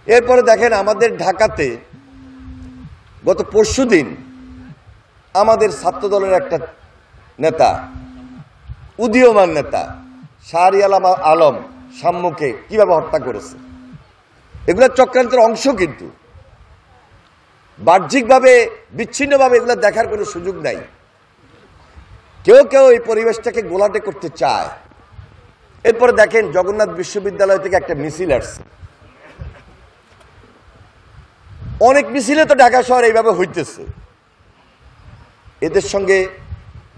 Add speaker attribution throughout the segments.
Speaker 1: এরপরে দেখেন আমাদের ঢাকাতে গত পরশুদিন আমাদের ছাত্রদলের একটা নেতা, উদীয়মান নেতা শাহরিয়ার আলম শাম্মুকে কিভাবে হত্যা করেছে, এগুলো চক্রান্তের অংশ। কিন্তু বাহ্যিকভাবে বিচ্ছিন্নভাবে এগুলো দেখার কোনো সুযোগ নাই। কেউ কেউ এই পরিবেশটাকে গোলাটে করতে চায়। এরপরে দেখেন জগন্নাথ বিশ্ববিদ্যালয় থেকে একটা মিছিল আসছে। অনেক মিছিলে তো ঢাকা শহর এইভাবে হইতেছে। এদের সঙ্গে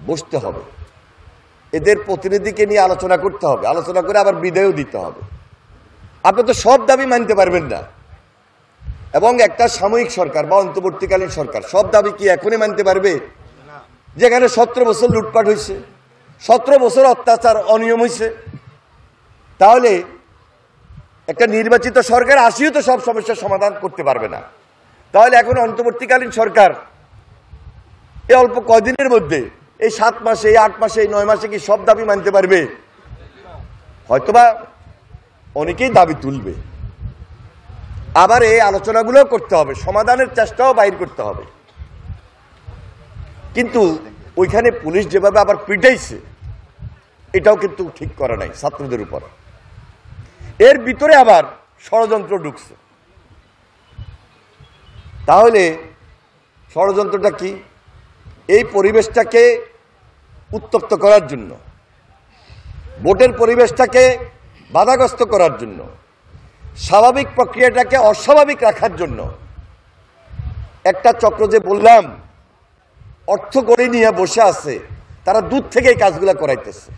Speaker 1: বসতে হবে, এদের প্রতিনিধিকে নিয়ে আলোচনা করতে হবে, আলোচনা করে আবার বিদায়ও দিতে হবে। আপনি তো সব দাবি মানতে পারবেন না, এবং একটা সাময়িক সরকার বা অন্তর্বর্তীকালীন সরকার সব দাবি কি এখনই মানতে পারবে? যেখানে 17 বছর লুটপাট হয়েছে, 17 বছর অত্যাচার অনিয়ম হয়েছে, তাহলে একটা নির্বাচিত সরকার আসিও তো সব সমস্যার সমাধান করতে পারবে না। তাহলে এখন অন্তর্বর্তীকালীন সরকার এই অল্প কয়দিনের মধ্যে, এই 7 মাসে, এই 8 মাসে, এই 9 মাসে কি সব দাবি মানতে পারবে? হয়তোবা অনেকেই দাবি তুলবে। আবার এই আলোচনাগুলো করতে হবে, সমাধানের চেষ্টাও বাইর করতে হবে। কিন্তু ওইখানে পুলিশ যেভাবে আবার পিটাইছে, এটাও কিন্তু ঠিক করা নাই ছাত্রদের উপর। এর ভিতরে আবার ষড়যন্ত্র ঢুকছে। তাহলে ষড়যন্ত্রটা কি? এই পরিবেশটাকে উত্তপ্ত করার জন্য, ভোটের পরিবেশটাকে বাধাগ্রস্ত করার জন্য, স্বাভাবিক প্রক্রিয়াটাকে অস্বাভাবিক রাখার জন্য একটা চক্র, যে বললাম অর্থ করে নিয়ে বসে আছে, তারা দূর থেকে এই কাজগুলো করাইতেছে।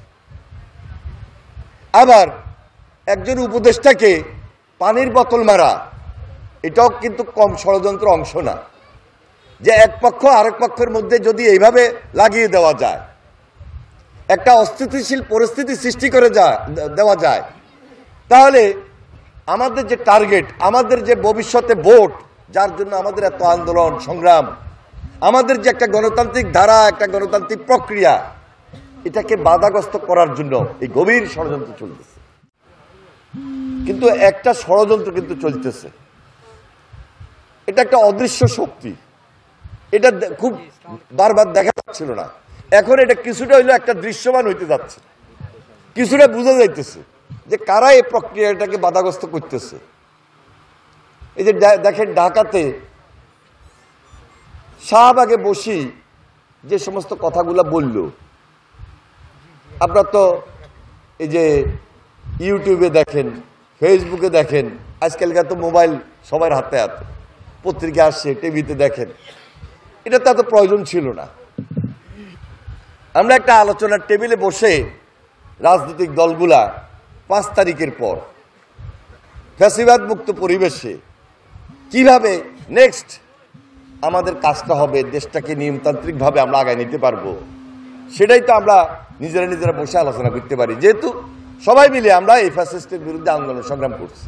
Speaker 1: আবার একজন উপদেষ্টাকে পানির বোতল মারা, এটাও কিন্তু কম ষড়যন্ত্র অংশ না। যে এক পক্ষ আরেক পক্ষের মধ্যে যদি এইভাবে লাগিয়ে দেওয়া যায়, একটা অস্থিতিশীল পরিস্থিতি সৃষ্টি করে দেওয়া যায়, তাহলে আমাদের যে টার্গেট, আমাদের যে ভবিষ্যতে ভোট, যার জন্য আমাদের এত আন্দোলন সংগ্রাম, আমাদের যে একটা গণতান্ত্রিক ধারা, একটা গণতান্ত্রিক প্রক্রিয়া, এটাকে বাধাগ্রস্ত করার জন্য এই গভীর ষড়যন্ত্র চলতেছে। কিন্তু একটা ষড়যন্ত্র কিন্তু চলতেছে, এটা একটা অদৃশ্য শক্তি। এটা খুব বারবার দেখা যাচ্ছিল না, এখন এটা কিছুটা হইলো একটা দৃশ্যমান হইতে যাচ্ছে, কিছুটা বোঝা যাইতেছে যে কারা এই প্রক্রিয়াটাকে বাধাগ্রস্ত করতেছে। এই যে দেখেন ঢাকাতে শাহবাগে বসি যে সমস্ত কথাগুলো বলল, আপনারা তো এই যে ইউটিউবে দেখেন, ফেসবুকে দেখেন, আজকালকার তো মোবাইল সবার হাতে হাতে, পত্রিকা আসছে, টিভিতে দেখেন। এটা তো এত প্রয়োজন ছিল না। আমরা একটা আলোচনার টেবিলে বসে রাজনৈতিক দলগুলা 5 তারিখের পর ফ্যাসিবাদ মুক্ত পরিবেশে কিভাবে নেক্সট আমাদের কাজটা হবে, দেশটাকে নিয়মতান্ত্রিকভাবে আমরা আগায় নিতে পারবো, সেটাই তো আমরা নিজেরা নিজেরা বসে আলোচনা করতে পারি, যেহেতু সবাই মিলে আমরা এই ফ্যাসিস্টের বিরুদ্ধে আন্দোলন সংগ্রাম করছি।